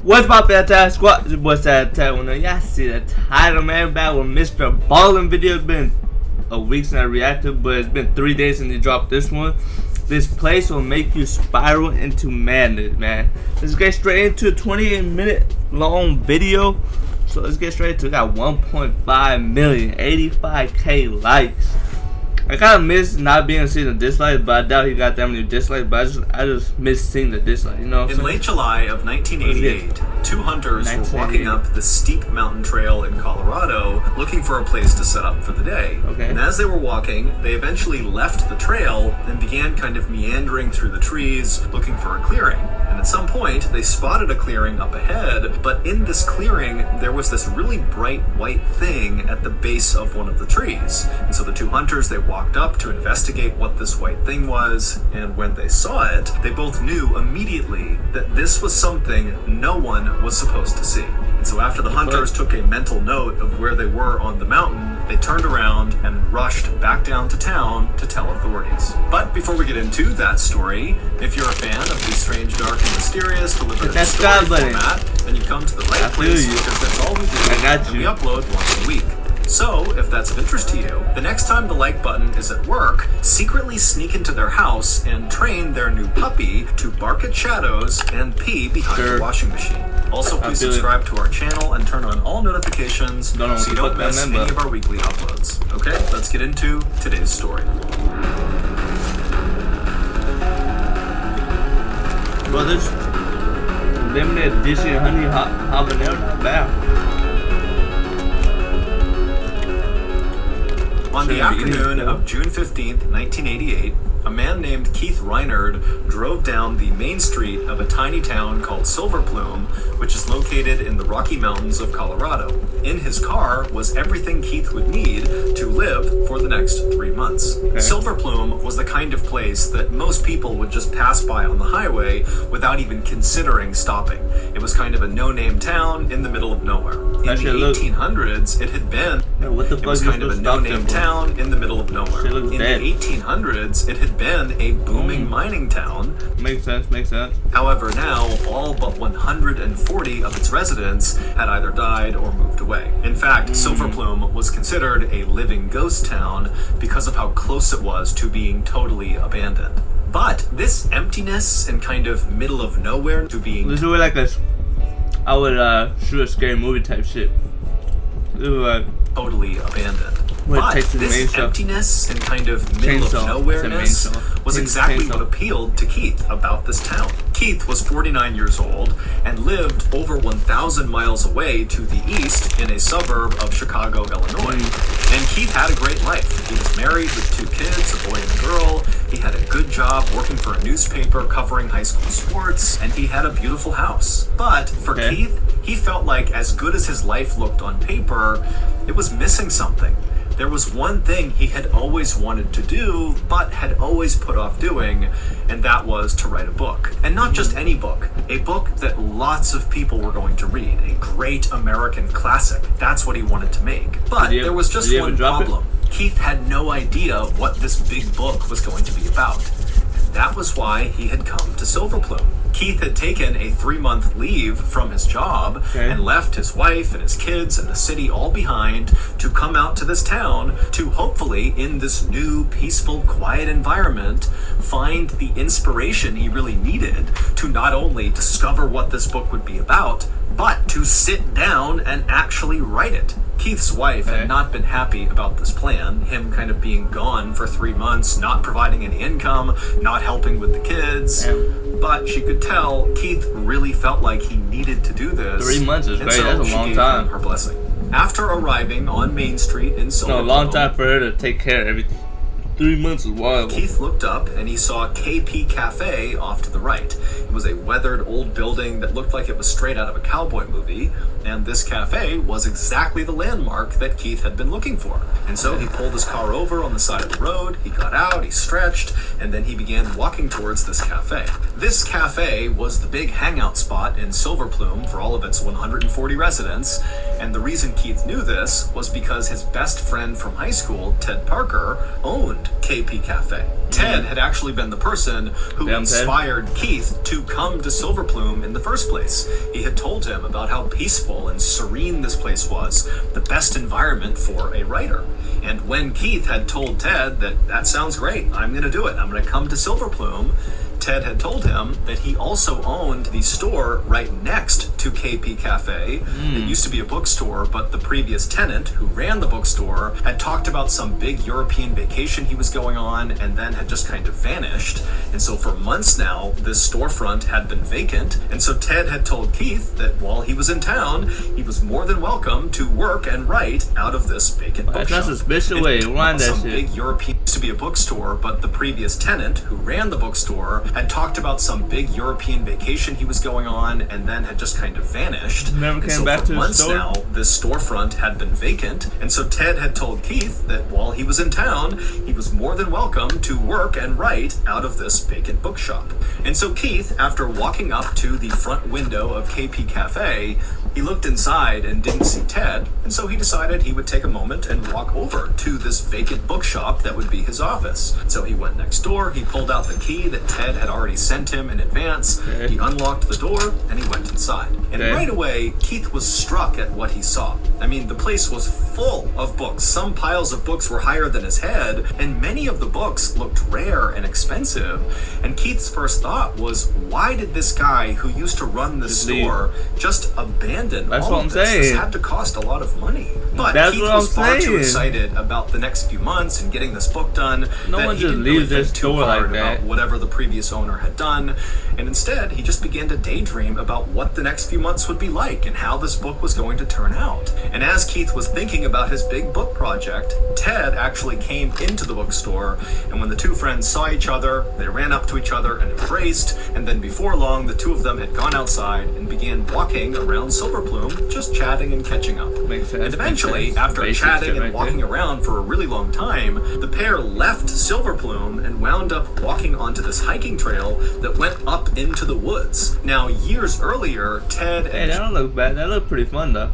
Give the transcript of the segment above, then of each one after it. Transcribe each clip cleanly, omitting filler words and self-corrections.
What's my fantastic squad? It's your boy SatAttack. Y'all see the title, man. Back with Mr. Ballin video. It's been a week since I reacted, but it's been 3 days since he dropped this one. This place will make you spiral into madness, man. Let's get straight into a 28-minute long video. So let's get straight into it. We got 1.5 million, 85K likes. I kind of miss not being seeing the dislikes, but I doubt he got that many dislikes. But I just miss seeing the dislikes, you know. In late July of 1988, two hunters were walking up the steep mountain trail in Colorado, looking for a place to set up for the day. Okay. And as they were walking, they eventually left the trail and began kind of meandering through the trees, looking for a clearing. And at some point, they spotted a clearing up ahead, but in this clearing, there was this really bright white thing at the base of one of the trees. And so the two hunters, they walked up to investigate what this white thing was, and when they saw it, they both knew immediately that this was something no one was supposed to see. And so after the hunters took a mental note of where they were on the mountain, they turned around and rushed back down to town to tell authorities. But before we get into that story, if you're a fan of the strange, dark, and mysterious delivered in story format, then you come to the right place because that's all we do, and we upload once a week. So, if that's of interest to you, the next time the like button is at work, secretly sneak into their house and train their new puppy to bark at shadows and pee behind the washing machine. Also, please subscribe to our channel and turn on all notifications so you don't miss any of our weekly uploads. Okay, let's get into today's story. Well, this limited edition honey habanero, not bad. On the afternoon of June 15th, 1988, a man named Keith Reinard drove down the main street of a tiny town called Silver Plume, which is located in the Rocky Mountains of Colorado. In his car was everything Keith would need to live for the next 3 months. Okay. Silver Plume was the kind of place that most people would just pass by on the highway without even considering stopping. It was kind of a no-name town in the middle of nowhere. In the 1800s, it had been... It was kind of a no-name town in the middle of nowhere. In the 1800s, it had been a booming mining town. Makes sense. However, now, all but 140 of its residents had either died or moved away. In fact, Silver Plume was considered a living ghost town because of how close it was to being totally abandoned. But this emptiness and kind of middle of nowhere to being... This is like I would shoot a scary movie type shit. Totally abandoned. But this emptiness and kind of middle of nowhereness was exactly what appealed to Keith about this town. Keith was 49 years old and lived over 1,000 miles away to the east in a suburb of Chicago, Illinois. And Keith had a great life. He was married with 2 kids, a boy and a girl. He had a good job working for a newspaper covering high school sports, and he had a beautiful house. But for Keith, he felt like as good as his life looked on paper, it was missing something. There was one thing he had always wanted to do, but had always put off doing, and that was to write a book. And not just any book, a book that lots of people were going to read, a great American classic. That's what he wanted to make. But there was just one problem. Keith had no idea what this big book was going to be about. And that was why he had come to Silver Plume. Keith had taken a 3-month leave from his job and left his wife and his kids and the city all behind to come out to this town to hopefully, in this new, peaceful, quiet environment, find the inspiration he really needed to not only discover what this book would be about, but to sit down and actually write it. Keith's wife had not been happy about this plan, him kind of being gone for 3 months, not providing any income, not helping with the kids. But she could tell Keith really felt like he needed to do this. 3 months is great. So that's a long time. her blessing. After arriving on Main Street in Silver Plume, a long time for her to take care of everything. 3 months is wild. Keith looked up and he saw KP Cafe off to the right. It was a weathered old building that looked like it was straight out of a cowboy movie, and this cafe was exactly the landmark that Keith had been looking for. And so he pulled his car over on the side of the road, he got out, he stretched, and then he began walking towards this cafe. This cafe was the big hangout spot in Silver Plume for all of its 140 residents, and the reason Keith knew this was because his best friend from high school, Ted Parker, owned KP Cafe. Ted had actually been the person who inspired Keith to come to Silver Plume in the first place. He had told him about how peaceful and serene this place was, the best environment for a writer. And when Keith had told Ted that sounds great, I'm going to do it, I'm going to come to Silver Plume, Ted had told him that he also owned the store right next to KP Cafe. It used to be a bookstore, but the previous tenant who ran the bookstore had talked about some big European vacation he was going on and then had just kind of vanished. And so for months now, this storefront had been vacant. And so Ted had told Keith that while he was in town, he was more than welcome to work and write out of this vacant bookshop. That's a suspicious way to run that some shit. Big European used to be a bookstore, but the previous tenant who ran the bookstore had talked about some big European vacation he was going on and then had just kind of vanished. Never came back to the store. Now, this storefront had been vacant, and so Ted had told Keith that while he was in town, he was more than welcome to work and write out of this vacant bookshop. And so Keith, after walking up to the front window of KP Cafe, he looked inside and didn't see Ted, and so he decided he would take a moment and walk over to this vacant bookshop that would be his office. So he went next door, he pulled out the key that Ted had already sent him in advance, he unlocked the door, and he went inside. And right away, Keith was struck at what he saw. I mean, the place was full of books. Some piles of books were higher than his head, and many of the books looked rare and expensive. And Keith's first thought was, why did this guy who used to run this store just abandon all of this? This had to cost a lot of money. But Keith was far too excited about the next few months and getting this book done that he didn't really think too hard about whatever the previous owner had done. And instead, he just began to daydream about what the next few months would be like and how this book was going to turn out. And as Keith was thinking about his big book project, Ted actually came into the bookstore, and when the two friends saw each other, they ran up to each other and embraced, and then before long, the two of them had gone outside and began walking around Silver Plume, just chatting and catching up. And eventually, after chatting and walking around for a really long time, the pair left Silver Plume and wound up walking onto this hiking trail that went up into the woods. Now, years earlier, Ted and... Hey, that don't look bad. That looked pretty fun, though.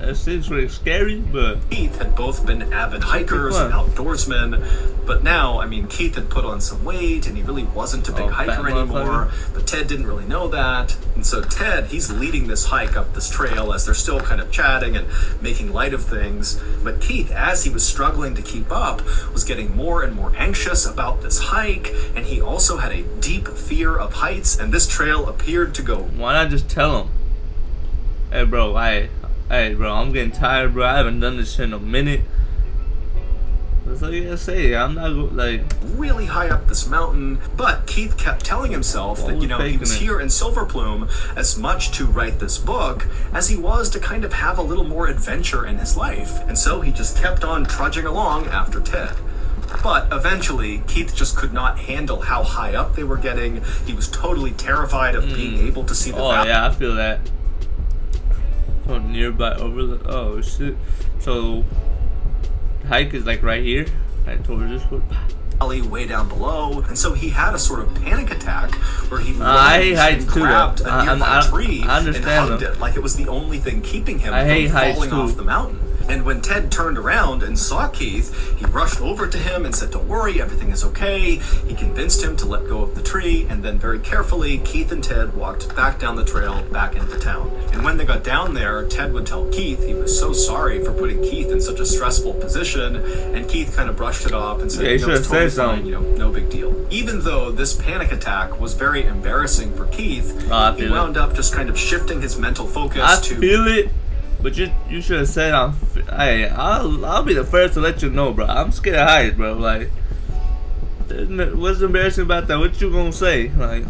It seems really scary, but... Keith had both been avid hikers and outdoorsmen, but now, I mean, Keith had put on some weight, and he really wasn't a big hiker anymore, but Ted didn't really know that. And so Ted, he's leading this hike up this trail as they're still kind of chatting and making light of things, but Keith, as he was struggling to keep up, was getting more and more anxious about this hike, and he also had a deep fear of heights, and this trail appeared to go... Why not just tell him? Hey, bro, Hey, bro, I'm getting tired, bro. I haven't done this shit in a minute. That's all you gotta say. I'm not like really high up this mountain, but Keith kept telling himself that, you know, he was here in Silver Plume as much to write this book as he was to kind of have a little more adventure in his life. And so he just kept on trudging along after Ted. But eventually, Keith just could not handle how high up they were getting. He was totally terrified of being able to see the valley. Oh, yeah, I feel that. Nearby overlook. Oh shit! So the hike is like right here, right towards this one. Way down below, and so he had a sort of panic attack where he grabbed a nearby tree and hugged it like it was the only thing keeping him from falling off the mountain. And when Ted turned around and saw Keith, he rushed over to him and said, "Don't worry, everything is okay." He convinced him to let go of the tree, and then very carefully, Keith and Ted walked back down the trail back into town. And when they got down there, Ted would tell Keith he was so sorry for putting Keith in such a stressful position, and Keith kind of brushed it off and said, "You know, it's totally fine, you know, no big deal." Even though this panic attack was very embarrassing for Keith, he wound up just kind of shifting his mental focus to... I feel it. But you should have said, hey, I'll be the first to let you know, bro. I'm scared of heights, bro. Like, what's embarrassing about that? What you gonna say? Like,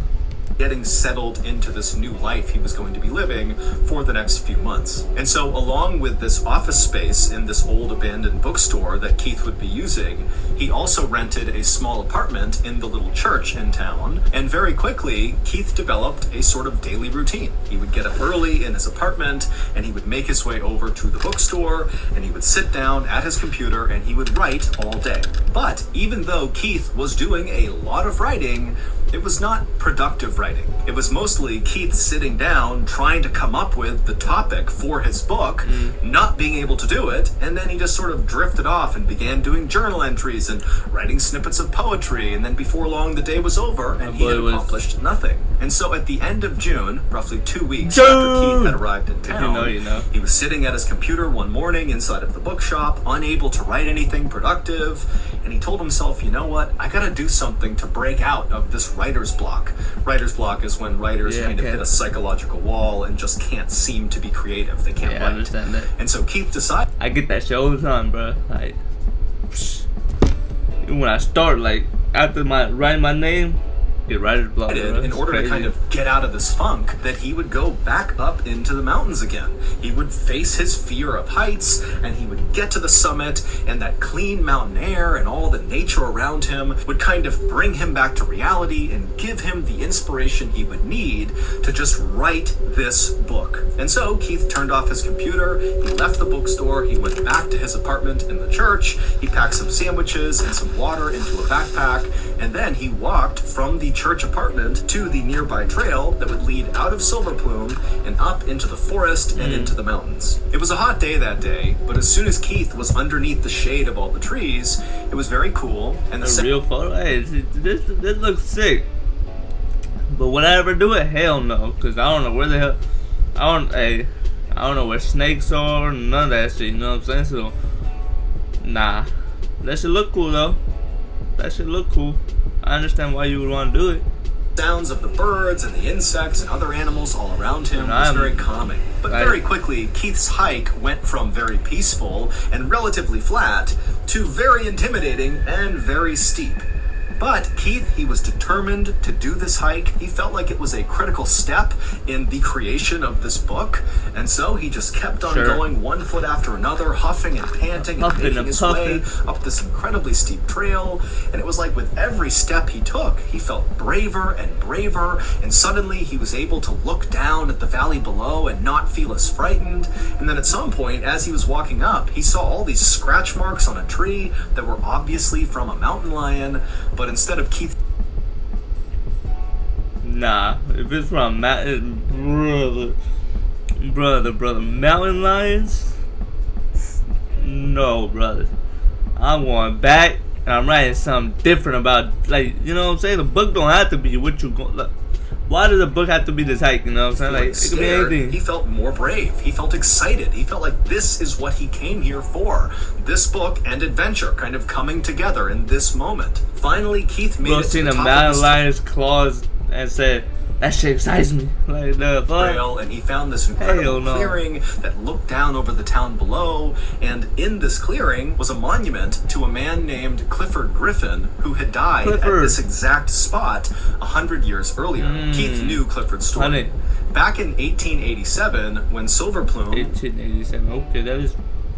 getting settled into this new life he was going to be living for the next few months. And so along with this office space in this old abandoned bookstore that Keith would be using, he also rented a small apartment in the little church in town. And very quickly, Keith developed a sort of daily routine. He would get up early in his apartment, and he would make his way over to the bookstore, and he would sit down at his computer, and he would write all day. But even though Keith was doing a lot of writing, It was not productive writing. It was mostly Keith sitting down, trying to come up with the topic for his book, not being able to do it, and then he just sort of drifted off and began doing journal entries and writing snippets of poetry, and then before long the day was over and he had accomplished nothing. And so at the end of June, roughly 2 weeks after Keith had arrived in town, he was sitting at his computer one morning inside of the bookshop, unable to write anything productive, and he told himself, you know what, I gotta do something to break out of this writer's block. Writer's block is when writers kind of hit a psychological wall and just can't seem to be creative. They can't write. I understand that. And so Keith decided... I get that shit all the time, bro. Like, when I start, like, after writing my name, get writer's block, bro. In order to kind of get out of this funk, that he would go back up into the mountains again. He would face his fear of heights, and he would get to the summit, and that clean mountain air and all the nature around him would kind of bring him back to reality and give him the inspiration he would need to just write this book. And so Keith turned off his computer, he left the bookstore, he went back to his apartment in the church, he packed some sandwiches and some water into a backpack, and then he walked from the church apartment to the nearby trail that would lead out of Silver Plume and up into the forest and into the mountains. It was a hot day that day, but as soon as Keith was underneath the shade of all the trees, it was very cool. And the real photo, hey, this looks sick. But would I ever do it? Hell no, cause I don't know where the hell. I don't know where snakes are, none of that shit. You know what I'm saying? So, nah, that should look cool though. That should look cool. I understand why you would want to do it. Sounds of the birds and the insects and other animals all around him was very calming. But very quickly, Keith's hike went from very peaceful and relatively flat to very intimidating and very steep. But Keith, he was determined to do this hike. He felt like it was a critical step in the creation of this book. And so he just kept on going one foot after another, huffing and panting and making his way up this incredibly steep trail. And it was like with every step he took, he felt braver and braver. And suddenly he was able to look down at the valley below and not feel as frightened. And then at some point, as he was walking up, he saw all these scratch marks on a tree that were obviously from a mountain lion. But instead of Keith... Nah, if it's from mountain... Brother, mountain lions? No, brother. I'm going back, and I'm writing something different about, like, you know what I'm saying? The book don't have to be what you go... Like, why does the book have to be this hike, you know what I'm saying? Like, it could be anything. He felt more brave. He felt excited. He felt like this is what he came here for. This book and adventure kind of coming together in this moment. Finally, Keith made it to the top of the mountain lion's claws and said, that shit excites me. Like, the trail, and he found this incredible clearing that looked down over the town below. And in this clearing was a monument to a man named Clifford Griffin, who had died at this exact spot 100 years earlier. Keith knew Clifford's story. Back in 1887, when Silver Plume 1887, okay, that is...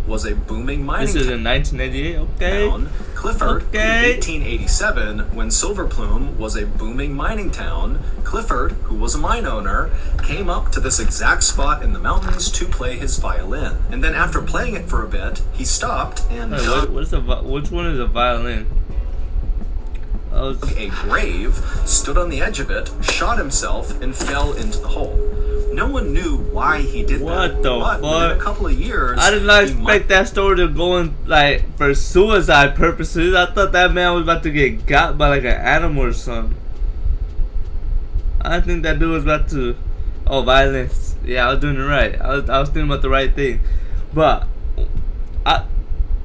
was a booming mining This is in 1988, okay. Town. Clifford, in 1887, when Silver Plume was a booming mining town, Clifford, who was a mine owner, came up to this exact spot in the mountains to play his violin. And then after playing it for a bit, he stopped and which one is a violin? A grave, stood on the edge of it, shot himself, and fell into the hole. No one knew why he did that. What the fuck? Within a couple of years, I did not expect that story to go in, like, for suicide purposes. I thought that man was about to get got by, like, an animal or something. I think that dude was about to... Oh, violence. Yeah, I was doing it right. I was thinking about the right thing. But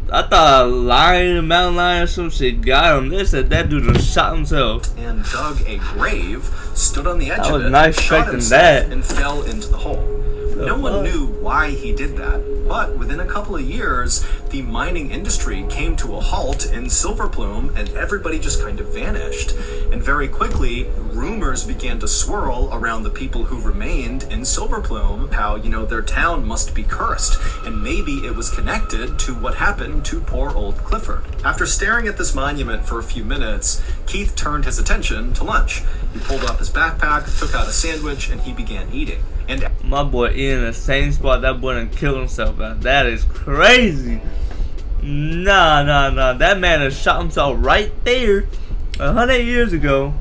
I thought a lion, a mountain lion or some shit got him. They said that dude just shot himself. And dug a grave, stood on the edge of it, nice shot himself, and fell into the hole. No one knew why he did that, but within a couple of years, the mining industry came to a halt in Silver Plume, and everybody just kind of vanished. And very quickly, rumors began to swirl around the people who remained in Silver Plume, how, you know, their town must be cursed, and maybe it was connected to what happened to poor old Clifford. After staring at this monument for a few minutes, Keith turned his attention to lunch. He pulled off his backpack, took out a sandwich, and he began eating. And my boy eating the same spot that boy done killed himself at. That is crazy. Nah. That man has shot himself right there 100 years ago.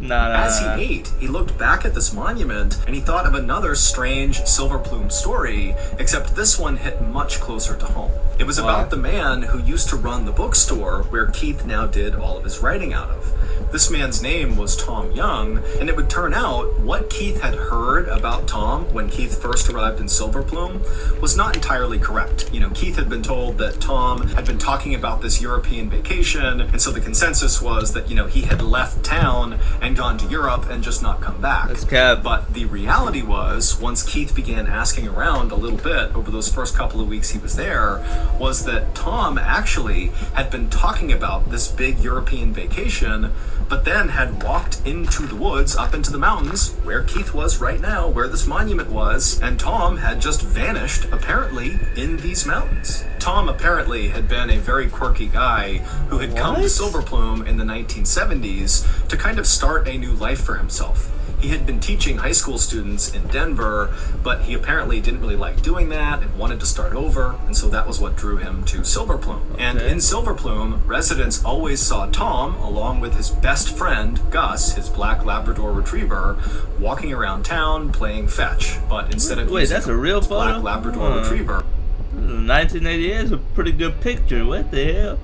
As he ate, he looked back at this monument and he thought of another strange silver plume story, except this one hit much closer to home. It was about the man who used to run the bookstore where Keith now did all of his writing out of. This man's name was Tom Young, and it would turn out what Keith had heard about Tom when Keith first arrived in Silver Plume was not entirely correct. You know, Keith had been told that Tom had been talking about this European vacation, and so the consensus was that, you know, he had left town and gone to Europe and just not come back. That's cap. But the reality was, once Keith began asking around a little bit over those first couple of weeks he was there, was that Tom actually had been talking about this big European vacation, but then had walked into the woods, up into the mountains, where Keith was right now, where this monument was, and Tom had just vanished, apparently, in these mountains. Tom apparently had been a very quirky guy who had come to Silver Plume in the 1970s to kind of start a new life for himself. He had been teaching high school students in Denver, but he apparently didn't really like doing that and wanted to start over, and so that was what drew him to Silver Plume. And in Silver Plume, residents always saw Tom, along with his best friend, Gus, his black Labrador Retriever, walking around town playing fetch. But instead of using that's a real black Labrador Retriever... 1988 is a pretty good picture. What the hell?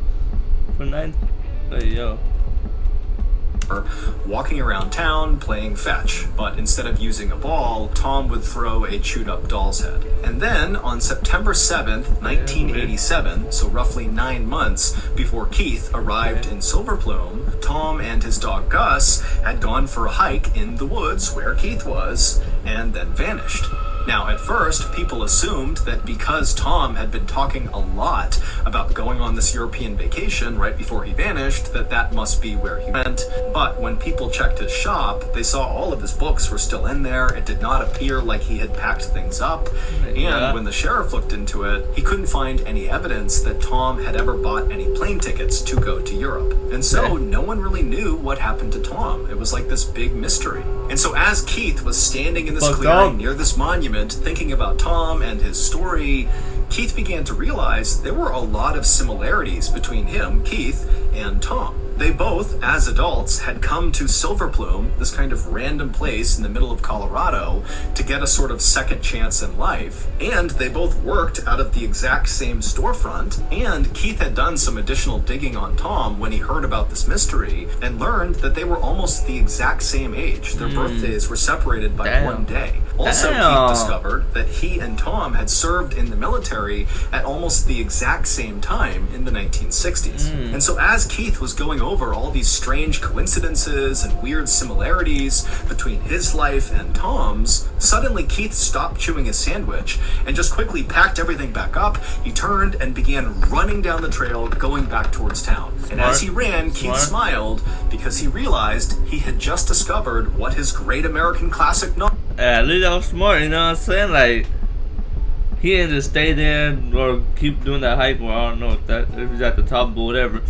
Walking around town playing fetch, but instead of using a ball, Tom would throw a chewed up doll's head. And then on September 7th, 1987, so roughly 9 months before Keith arrived in Silver Plume, Tom and his dog Gus had gone for a hike in the woods where Keith was, and then vanished. Now, at first, people assumed that because Tom had been talking a lot about going on this European vacation right before he vanished, that must be where he went. But when people checked his shop, they saw all of his books were still in there. It did not appear like he had packed things up. And when the sheriff looked into it, he couldn't find any evidence that Tom had ever bought any plane tickets to go to Europe. And so no one really knew what happened to Tom. It was like this big mystery. And so as Keith was standing in this clearing near this monument, thinking about Tom and his story, Keith began to realize there were a lot of similarities between him, Keith, and Tom. They both, as adults, had come to Silver Plume, this kind of random place in the middle of Colorado, to get a sort of second chance in life. And they both worked out of the exact same storefront. And Keith had done some additional digging on Tom when he heard about this mystery and learned that they were almost the exact same age. Their birthdays were separated by 1 day. Also, Keith discovered that he and Tom had served in the military at almost the exact same time in the 1960s. And so as Keith was going over all these strange coincidences and weird similarities between his life and Tom's, suddenly Keith stopped chewing his sandwich and just quickly packed everything back up. He turned and began running down the trail, going back towards town. And as he ran, Keith smiled because he realized he had just discovered what his great American classic novel... At least I was smart, you know what I'm saying? Like, he didn't just stay there or keep doing that hike, or I don't know if he's at the top or whatever.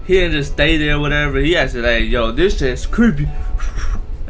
He didn't just stay there or whatever. He actually like, yo, this shit's creepy.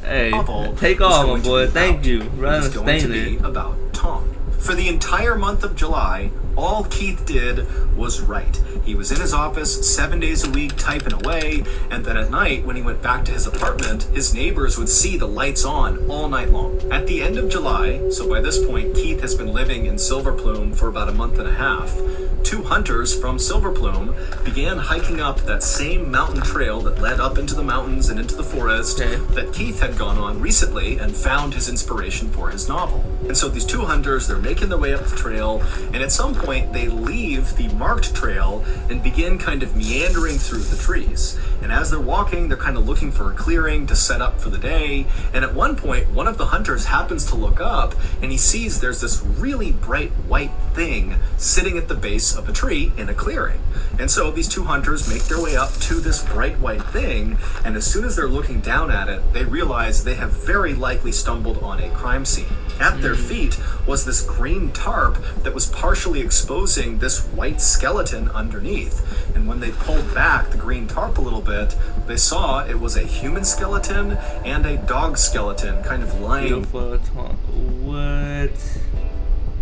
Hey, take off, my boy. Thank you. Rather than staying there. About Tom. For the entire month of July, all Keith did was write. He was in his office 7 days a week typing away, and then at night, when he went back to his apartment, his neighbors would see the lights on all night long. At the end of July, so by this point, Keith has been living in Silver Plume for about a month and a half, 2 hunters from Silver Plume began hiking up that same mountain trail that led up into the mountains and into the forest that Keith had gone on recently and found his inspiration for his novel. And so these 2 hunters, they're making their way up the trail, and at some point they leave the marked trail and begin kind of meandering through the trees. And as they're walking, they're kind of looking for a clearing to set up for the day. And at one point, one of the hunters happens to look up and he sees there's this really bright white thing sitting at the base of a tree in a clearing. And so these 2 hunters make their way up to this bright white thing, and as soon as they're looking down at it, they realize they have very likely stumbled on a crime scene. At their feet was this green tarp that was partially exposing this white skeleton underneath. And when they pulled back the green tarp a little bit, they saw it was a human skeleton and a dog skeleton kind of lying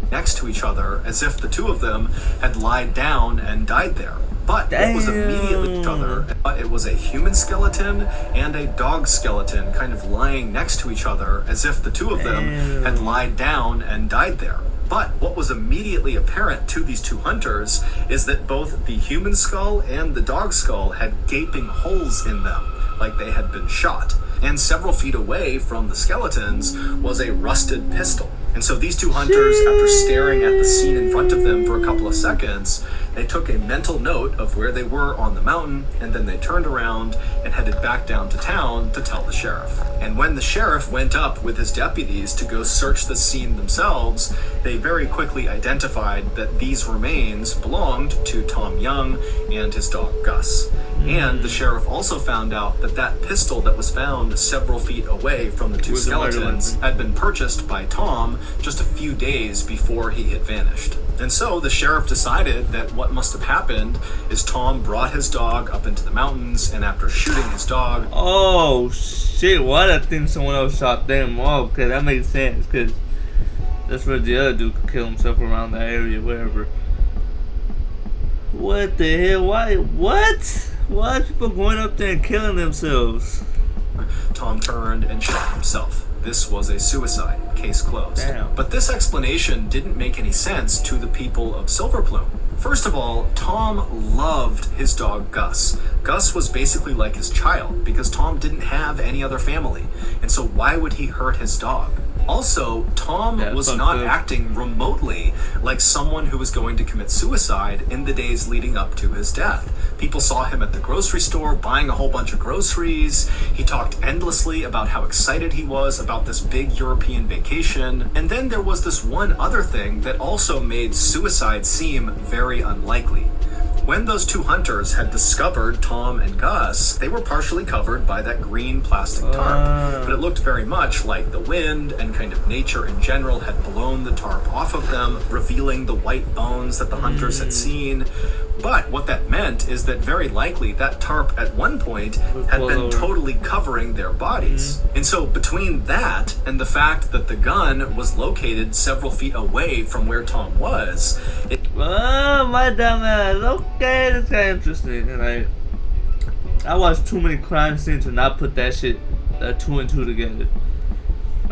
next to each other, as if the 2 of them had lied down and died there. But what was immediately it was a human skeleton and a dog skeleton kind of lying next to each other as if the two of them had lied down and died there. But what was immediately apparent to these two hunters is that both the human skull and the dog skull had gaping holes in them, like they had been shot. And several feet away from the skeletons was a rusted pistol. And so these two hunters, after staring at the scene in front of them for a couple of seconds, they took a mental note of where they were on the mountain, and then they turned around and headed back down to town to tell the sheriff. And when the sheriff went up with his deputies to go search the scene themselves, they very quickly identified that these remains belonged to Tom Young and his dog Gus. And the sheriff also found out that that pistol that was found several feet away from the two skeletons had been purchased by Tom just a few days before he had vanished. And so the sheriff decided that what must have happened is Tom brought his dog up into the mountains, and after shooting his dog... Oh shit, why I think someone else shot them? Oh, okay, that makes sense, because that's where the other dude could kill himself around that area, wherever. What the hell? Why? What? Why are people going up there and killing themselves? Tom turned and shot himself. This was a suicide. Case closed. Damn. But this explanation didn't make any sense to the people of Silver Plume. First of all, Tom loved his dog Gus. Gus was basically like his child because Tom didn't have any other family. And so why would he hurt his dog? Also, Tom was not acting remotely like someone who was going to commit suicide in the days leading up to his death. People saw him at the grocery store buying a whole bunch of groceries. He talked endlessly about how excited he was about this big European vacation. And then there was this one other thing that also made suicide seem very unlikely. When those two hunters had discovered Tom and Gus, they were partially covered by that green plastic tarp. But it looked very much like the wind and kind of nature in general had blown the tarp off of them, revealing the white bones that the hunters had seen. But what that meant is that very likely that tarp at one point had been totally covering their bodies. And so between that and the fact that the gun was located several feet away from where Tom was, oh, my dumb ass. Okay, that's kind of interesting. And I watched too many crime scenes to not put that shit, 2 and 2 together.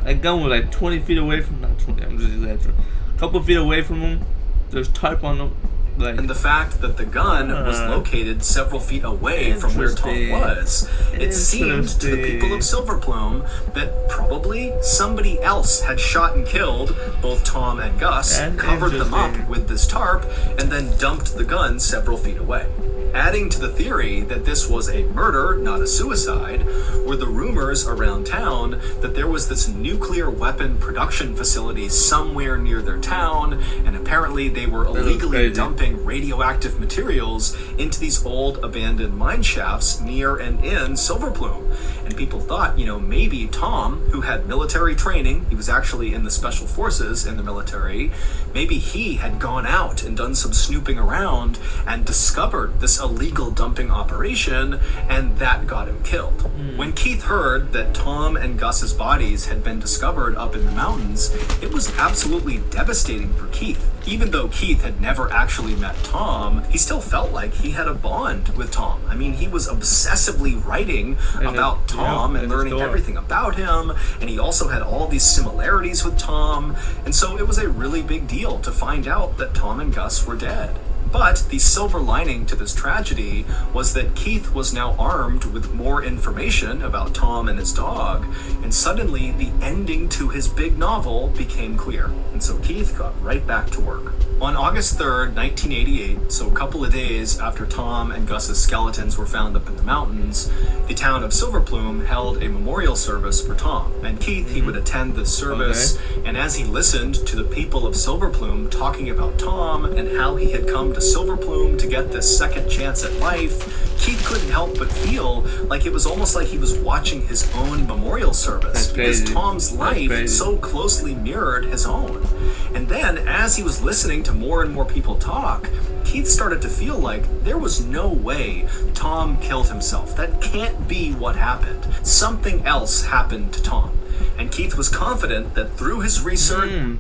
That gun was like 20 feet away from, not 20, I'm just exaggerating. A couple feet away from him, there's tarp on them. And the fact that the gun was located several feet away from where Tom was, it seemed to the people of Silver Plume that probably somebody else had shot and killed both Tom and Gus, covered them up with this tarp, and then dumped the gun several feet away. Adding to the theory that this was a murder, not a suicide, were the rumors around town that there was this nuclear weapon production facility somewhere near their town, and apparently they were illegally dumping radioactive materials into these old abandoned mine shafts near and in Silver Plume. And people thought, you know, maybe Tom, who had military training, he was actually in the special forces in the military, maybe he had gone out and done some snooping around and discovered this illegal dumping operation, and that got him killed. When Keith heard that Tom and Gus's bodies had been discovered up in the mountains, it was absolutely devastating for Keith. Even though Keith had never actually met Tom, he still felt like he had a bond with Tom. I mean, he was obsessively writing about Tom and learning everything about him, and he also had all these similarities with Tom, and so it was a really big deal to find out that Tom and Gus were dead. But the silver lining to this tragedy was that Keith was now armed with more information about Tom and his dog, and suddenly the ending to his big novel became clear. And so Keith got right back to work. On August 3rd, 1988, so a couple of days after Tom and Gus's skeletons were found up in the mountains, the town of Silver Plume held a memorial service for Tom. And Keith, he would attend the service, and as he listened to the people of Silver Plume talking about Tom and how he had come to Silver Plume to get this second chance at life, Keith couldn't help but feel like it was almost like he was watching his own memorial service, because Tom's life so closely mirrored his own. And then, as he was listening to more and more people talk, Keith started to feel like there was no way Tom killed himself. That can't be what happened. Something else happened to Tom. And Keith was confident that through his research...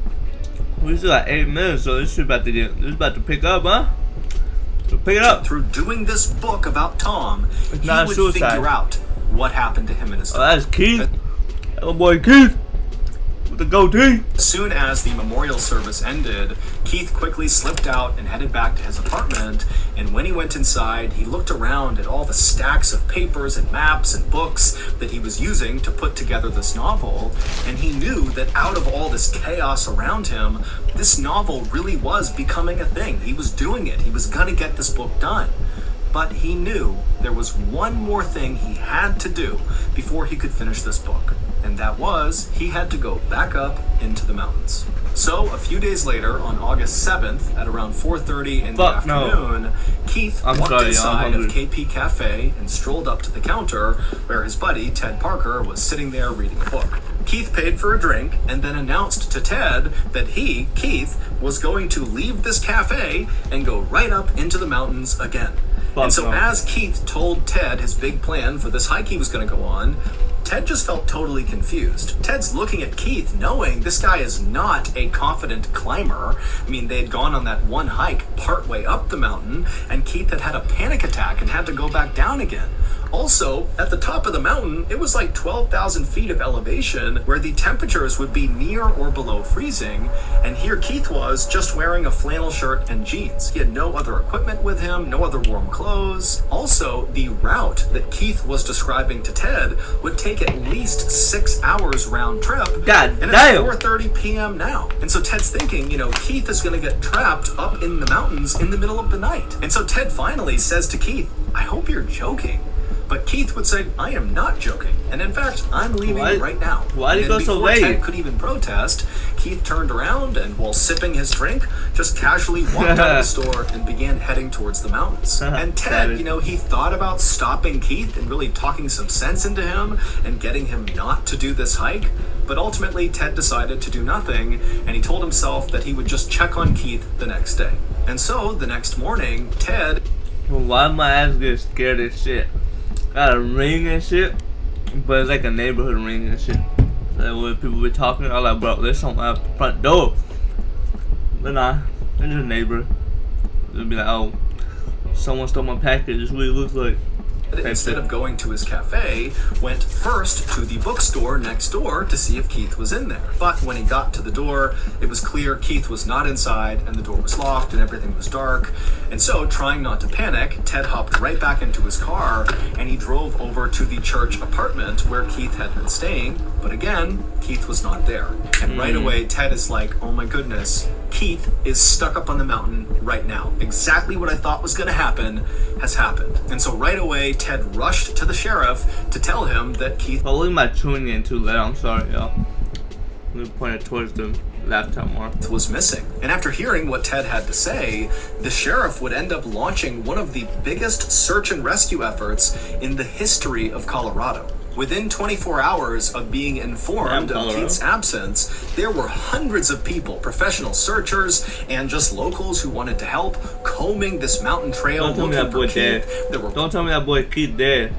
We still got 8 minutes, so this is about to pick up, huh? So pick it up. Through doing this book about Tom, he would suicide. figure out what happened to him and his dog. Oh, that's Keith. Little boy Keith. With the goatee. As soon as the memorial service ended, Keith quickly slipped out and headed back to his apartment, and when he went inside, he looked around at all the stacks of papers and maps and books that he was using to put together this novel, and he knew that out of all this chaos around him, this novel really was becoming a thing. He was doing it. He was gonna get this book done. But he knew there was one more thing he had to do before he could finish this book. And that was, he had to go back up into the mountains. So, a few days later, on August 7th, at around 4:30 in the afternoon, Keith walked inside of KP Cafe and strolled up to the counter where his buddy, Ted Parker, was sitting there reading a book. Keith paid for a drink and then announced to Ted that he, Keith, was going to leave this cafe and go right up into the mountains again. And so as Keith told Ted his big plan for this hike he was going to go on, Ted just felt totally confused. Ted's looking at Keith knowing this guy is not a confident climber. I mean, they had gone on that one hike partway up the mountain, and Keith had had a panic attack and had to go back down again. Also, at the top of the mountain, it was like 12,000 feet of elevation where the temperatures would be near or below freezing, and here Keith was just wearing a flannel shirt and jeans. He had no other equipment with him, no other warm clothes. Also, the route that Keith was describing to Ted would take at least 6 hours round trip. God and damn. it's 4:30 p.m. now. And so Ted's thinking, Keith is going to get trapped up in the mountains in the middle of the night. And so Ted finally says to Keith, "I hope you're joking." But Keith would say, "I am not joking. And in fact, I'm leaving right now." Why did he go so late? Before Ted could even protest, Keith turned around and, while sipping his drink, just casually walked out of the store and began heading towards the mountains. And Ted, he thought about stopping Keith and really talking some sense into him and getting him not to do this hike. But ultimately, Ted decided to do nothing, and he told himself that he would just check on Keith the next day. And so, the next morning, Ted... Well, why my ass get scared as shit? Got a ring and shit, but it's like a neighborhood ring and shit. Like when people be talking, I'm like, bro, there's something at the front door. But nah, it's just a neighbor. They'll be like, oh, someone stole my package. That's what it looks like. Instead of going to his cafe, went first to the bookstore next door to see if Keith was in there. But when he got to the door, it was clear Keith was not inside, and the door was locked and everything was dark. And so, trying not to panic, Ted hopped right back into his car and he drove over to the church apartment where Keith had been staying. But again, Keith was not there. And right away, Ted is like, oh my goodness, Keith is stuck up on the mountain right now. Exactly what I thought was going to happen has happened. And so right away, Ted rushed to the sheriff to tell him that Keith... Oh, look at my chewing in too late. I'm sorry, y'all. Let me point it towards the laptop more. Was missing. And after hearing what Ted had to say, the sheriff would end up launching one of the biggest search and rescue efforts in the history of Colorado. Within 24 hours of being informed of Keith's absence, there were hundreds of people, professional searchers, and just locals who wanted to help, combing this mountain trail looking for Keith. Don't tell me that boy Keith dead.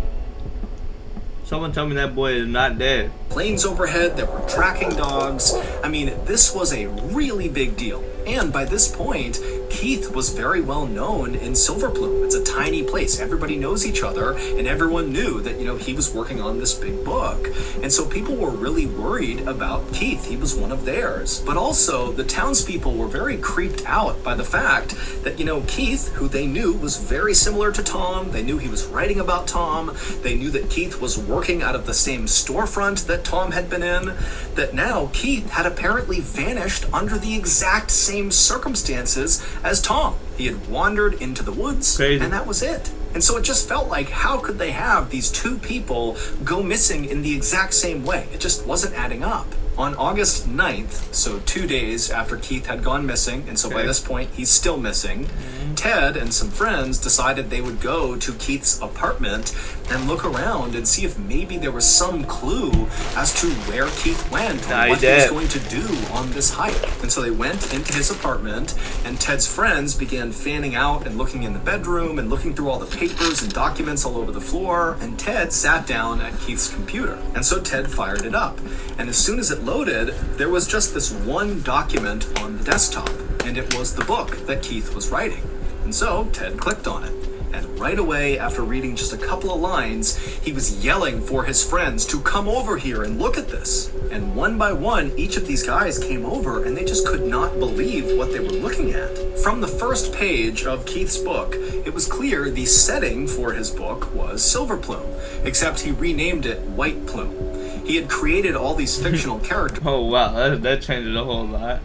Someone tell me that boy is not dead. Planes overhead, there were tracking dogs. I mean, this was a really big deal. And by this point, Keith was very well known in Silver Plume. It's a tiny place. Everybody knows each other, and everyone knew that, he was working on this big book. And so people were really worried about Keith. He was one of theirs. But also, the townspeople were very creeped out by the fact that, Keith, who they knew was very similar to Tom, they knew he was writing about Tom, they knew that Keith was working out of the same storefront that Tom had been in, that now Keith had apparently vanished under the exact same circumstances as Tom. He had wandered into the woods, and that was it. And so it just felt like, how could they have these two people go missing in the exact same way? It just wasn't adding up. On August 9th, so 2 days after Keith had gone missing, and so by this point he's still missing, Ted and some friends decided they would go to Keith's apartment and look around and see if maybe there was some clue as to where Keith went or what he was going to do on this hike. And so they went into his apartment, and Ted's friends began fanning out and looking in the bedroom and looking through all the papers and documents all over the floor, and Ted sat down at Keith's computer. And so Ted fired it up, and as soon as it loaded, there was just this one document on the desktop, and it was the book that Keith was writing. And so Ted clicked on it. And right away, after reading just a couple of lines, he was yelling for his friends to come over here and look at this. And one by one, each of these guys came over and they just could not believe what they were looking at. From the first page of Keith's book, it was clear the setting for his book was Silver Plume, except he renamed it White Plume. He had created all these fictional characters. Oh wow, that changed a whole lot.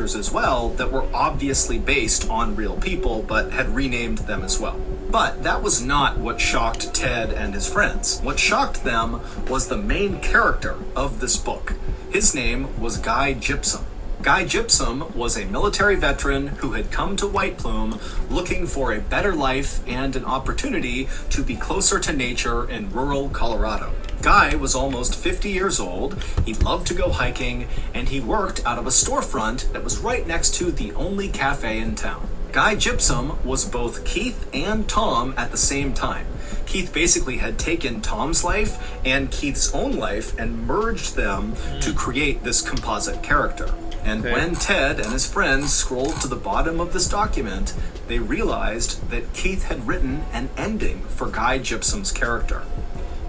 As well that were obviously based on real people but had renamed them as well. But that was not what shocked Ted and his friends. What shocked them was the main character of this book. His name was Guy Gypsum. Guy Gypsum was a military veteran who had come to White Plume looking for a better life and an opportunity to be closer to nature in rural Colorado. Guy was almost 50 years old, he loved to go hiking, and he worked out of a storefront that was right next to the only cafe in town. Guy Gypsum was both Keith and Tom at the same time. Keith basically had taken Tom's life and Keith's own life and merged them to create this composite character. And when Ted and his friends scrolled to the bottom of this document, they realized that Keith had written an ending for Guy Gypsum's character.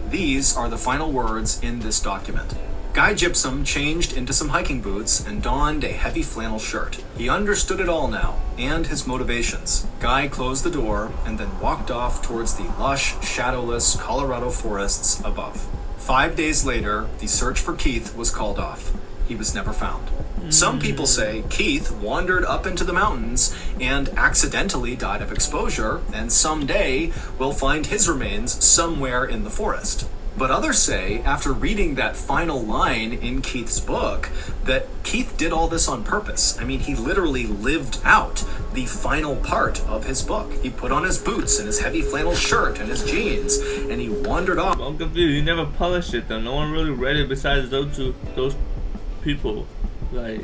These are the final words in this document. Guy Gypsum changed into some hiking boots and donned a heavy flannel shirt. He understood it all now, and his motivations. Guy closed the door and then walked off towards the lush, shadowless Colorado forests above. 5 days later, the search for Keith was called off. He was never found. Some people say Keith wandered up into the mountains and accidentally died of exposure, and someday we'll find his remains somewhere in the forest. But others say, after reading that final line in Keith's book, that Keith did all this on purpose. I mean, he literally lived out the final part of his book. He put on his boots and his heavy flannel shirt and his jeans, and he wandered off. I'm confused. You never published it though. No one really read it besides those people. Like,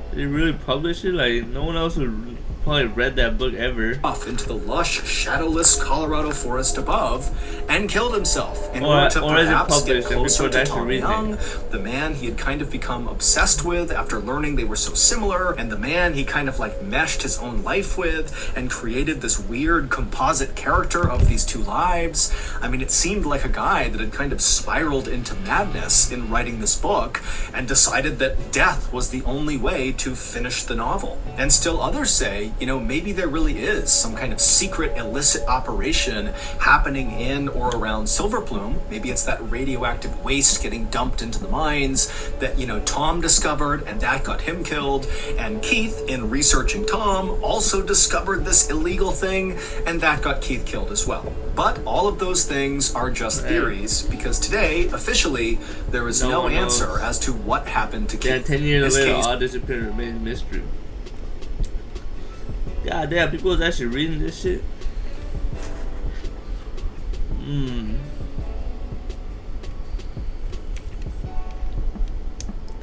did he really publish it? Like, no one else would probably read that book ever. Off into the lush, shadowless Colorado forest above and killed himself in order to perhaps get closer to Tom Young, the man he had kind of become obsessed with after learning they were so similar, and the man he kind of like meshed his own life with and created this weird composite character of these two lives. I mean, it seemed like a guy that had kind of spiraled into madness in writing this book and decided that death was the only way to finish the novel. And still others say, you know, maybe there really is some kind of secret illicit operation happening in or around Silver Plume. Maybe it's that radioactive waste getting dumped into the mines that, you know, Tom discovered and that got him killed. And Keith, in researching Tom, also discovered this illegal thing and that got Keith killed as well. But all of those things are just theories because today, officially, there is no answer as to what happened to Keith. Yeah, 10 years later, all disappeared remains mystery. God damn, people was actually reading this shit.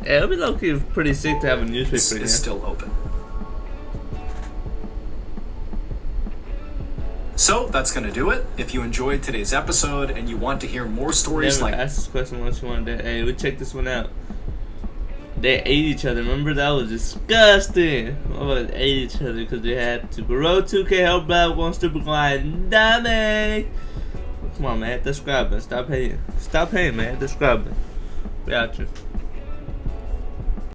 Yeah, it'll be low-key pretty sick to have a newspaper This here. is still open. So that's gonna do it. If you enjoyed today's episode and you want to hear more stories like ask this question once you wanted. Hey, we check this one out. They ate each other. Remember, that was disgusting. Oh, they ate each other because they had to. Bro, 2K help black one stupid client. DAMNN. Come on, man. Subscribe, man. Stop hating. Stop hating, man. Subscribe. We out you.